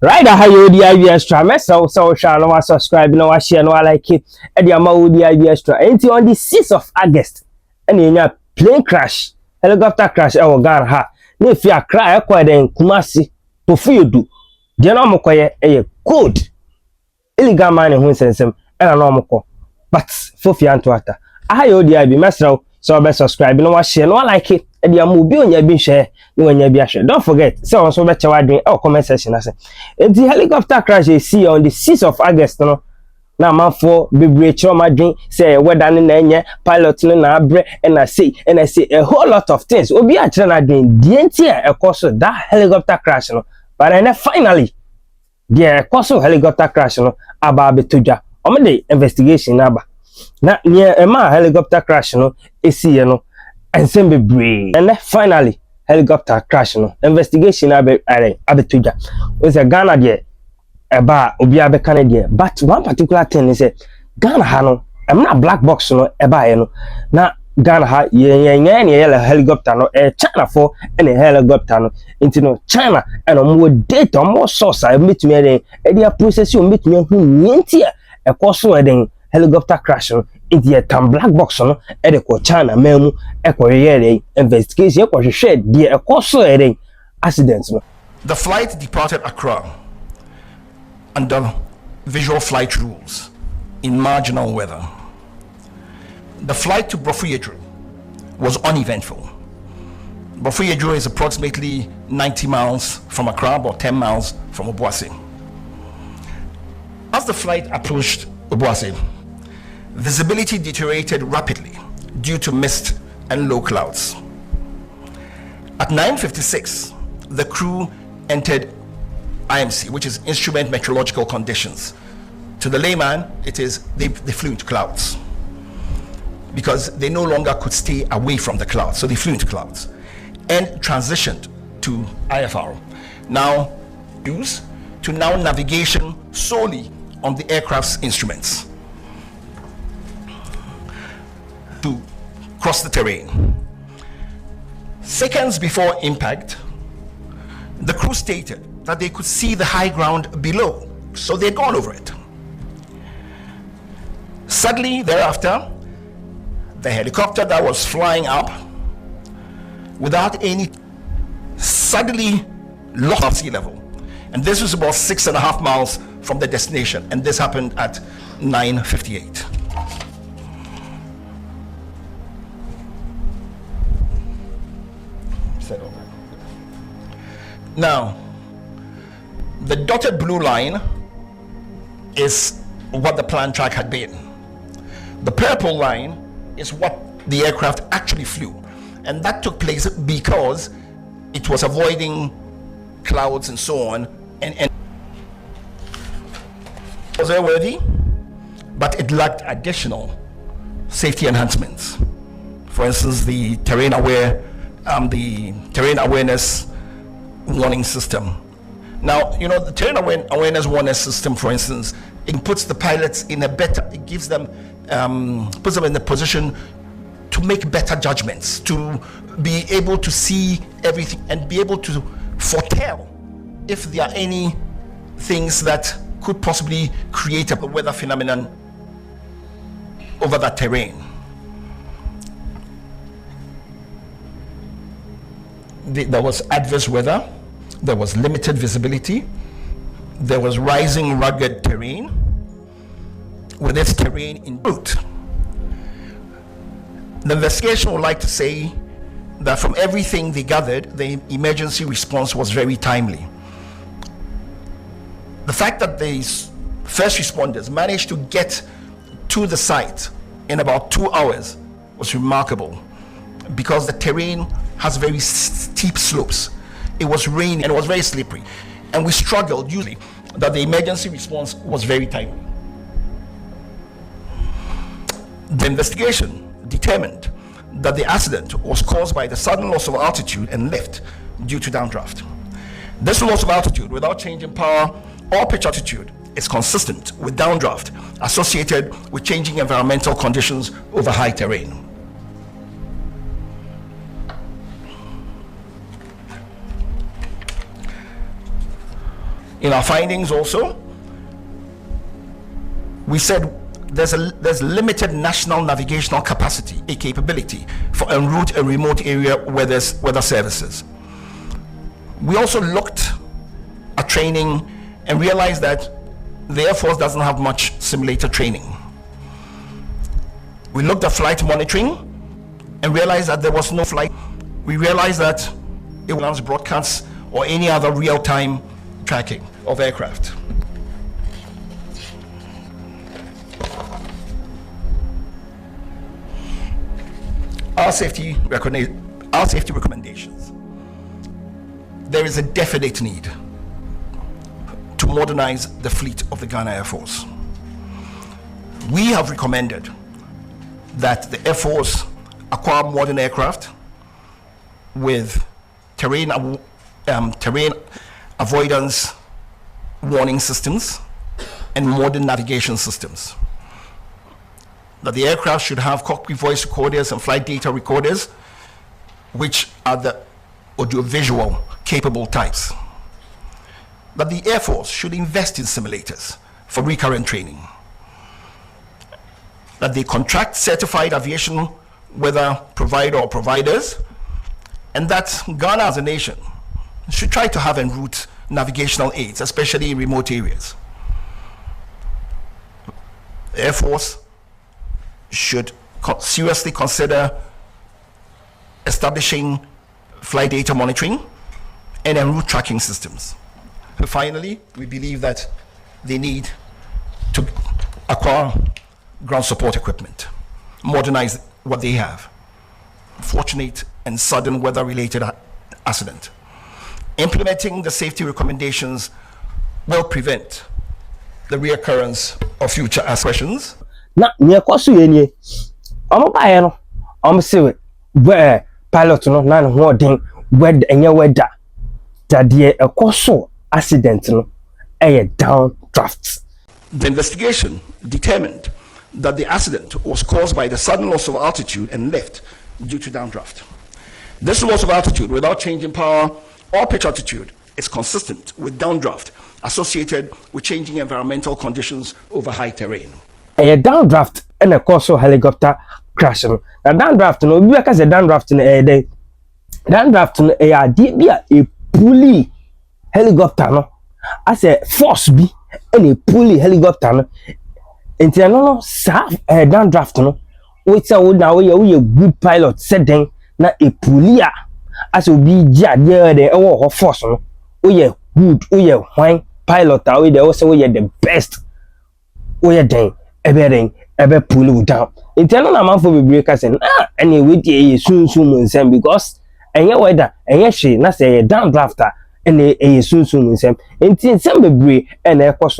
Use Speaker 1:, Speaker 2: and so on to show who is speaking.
Speaker 1: Right, how you the IB extra? So shall no subscribe, no share, no like it. And the amount the IB extra. Until on the 6th of August, and in your plane crash, helicopter crash, our Ghana ha. If you cry, I quite then Kumasi to feel do. The normal quiet a good illegal money who sends him and a normal call. But for Fiantuata, I you the IB master. So be subscribe, no share, no like it. And the amount be on your bin share. Don't forget, so also better why our comment section. I say, the helicopter crash you see on the 6th of August. No, now man for be trauma drink. Say we're done in the pilot na bre and I say a whole lot of things. Obi a chana doing the entire course that helicopter crash. No, but then finally, the course helicopter crash. No, about betuja. The investigation aba. Na near a helicopter crash. No, see no, and send be brave. And then finally. Helicopter crash no investigation abetuja we say Ghana there eba obi abeka there but one particular thing is Ghana ha no I'm not black box no eba no na Ghana ha ye helicopter no China for any helicopter no into no China and more data more source I meet me e dey process you meet me hu nti e koso eden helicopter crash no India tam black box no e de ko China memu e ko yere investigation e ko hwehwe de e ko so ere accident no.
Speaker 2: The flight departed Accra under visual flight rules in marginal weather. The flight to Bafuyedro was uneventful. Bafuyedro is approximately 90 miles from Accra, or 10 miles from Obuasi. As the flight approached Obuasi, visibility deteriorated rapidly due to mist and low clouds. At 9:56, the crew entered IMC, which is Instrument Meteorological Conditions. To the layman, it is they flew into clouds because they no longer could stay away from the clouds, so they flew into clouds and transitioned to IFR. Now, use to now navigation solely on the aircraft's instruments to cross the terrain. Seconds before impact, the crew stated that they could see the high ground below, so they'd gone over it. Suddenly thereafter, the helicopter that was flying up without any suddenly lost off sea level, and this was about 6.5 miles from the destination, and this happened at 9:58. Now, the dotted blue line is what the planned track had been. The purple line is what the aircraft actually flew, and that took place because it was avoiding clouds and so on, and it was airworthy, but it lacked additional safety enhancements. For instance, the terrain awareness warning system. Now, you know, the terrain awareness warning system, for instance, it puts the pilots in a better, it gives them, puts them in a position to make better judgments, to be able to see everything and be able to foretell if there are any things that could possibly create a weather phenomenon over that terrain. There was adverse weather, there was limited visibility, there was rising rugged terrain with its terrain in route. The investigation would like to say that from everything they gathered, the emergency response was very timely. The fact that the first responders managed to get to the site in about 2 hours was remarkable because the terrain has very steep slopes. It was raining and it was very slippery, and we struggled usually that the emergency response was very timely. The investigation determined that the accident was caused by the sudden loss of altitude and lift due to downdraft. This loss of altitude without change in power or pitch altitude is consistent with downdraft associated with changing environmental conditions over high terrain. In our findings also, we said there's limited national navigational capacity, a capability for en route and remote area weather services. We also looked at training and realized that the Air Force doesn't have much simulator training. We looked at flight monitoring and realized that there was no flight. We realized that it was broadcasts or any other real-time tracking of aircraft. Our safety recommendations. There is a definite need to modernize the fleet of the Ghana Air Force. We have recommended that the Air Force acquire modern aircraft with terrain avoidance warning systems and modern navigation systems. That the aircraft should have cockpit voice recorders and flight data recorders, which are the audiovisual capable types. That the Air Force should invest in simulators for recurrent training. That they contract certified aviation weather provider or providers, and that Ghana as a nation should try to have en route navigational aids, especially in remote areas. The Air Force should seriously consider establishing flight data monitoring and en route tracking systems. And finally, we believe that they need to acquire ground support equipment, modernize what they have. Fortunate and sudden weather-related accident. Implementing the safety recommendations will prevent the reoccurrence of future questions.
Speaker 1: Na nye kwaso ye nie omo bae no omo se we pilot no na ne ho den weather enye weather dade ekoso accident no downdraft.
Speaker 2: The investigation determined that the accident was caused by the sudden loss of altitude and lift due to downdraft. This loss of altitude without changing power or pitch altitude is consistent with downdraft associated with changing environmental conditions over high terrain.
Speaker 1: A downdraft and a coastal helicopter crash. Now downdraft no be because a downdraft in a day. Downdraft no a pulley helicopter no as a force be and a pulley helicopter no. Into no sa a downdraft no. Which I would now we a good pilot setting na a pulley as will be there the force no. We a good wine pilot we there also we the best. We are everything ever pull you down. Internal amount for breakers and anyway, soon because and your weather and yes, she not say a downdrafter and a soon in some. In some degree and a cost.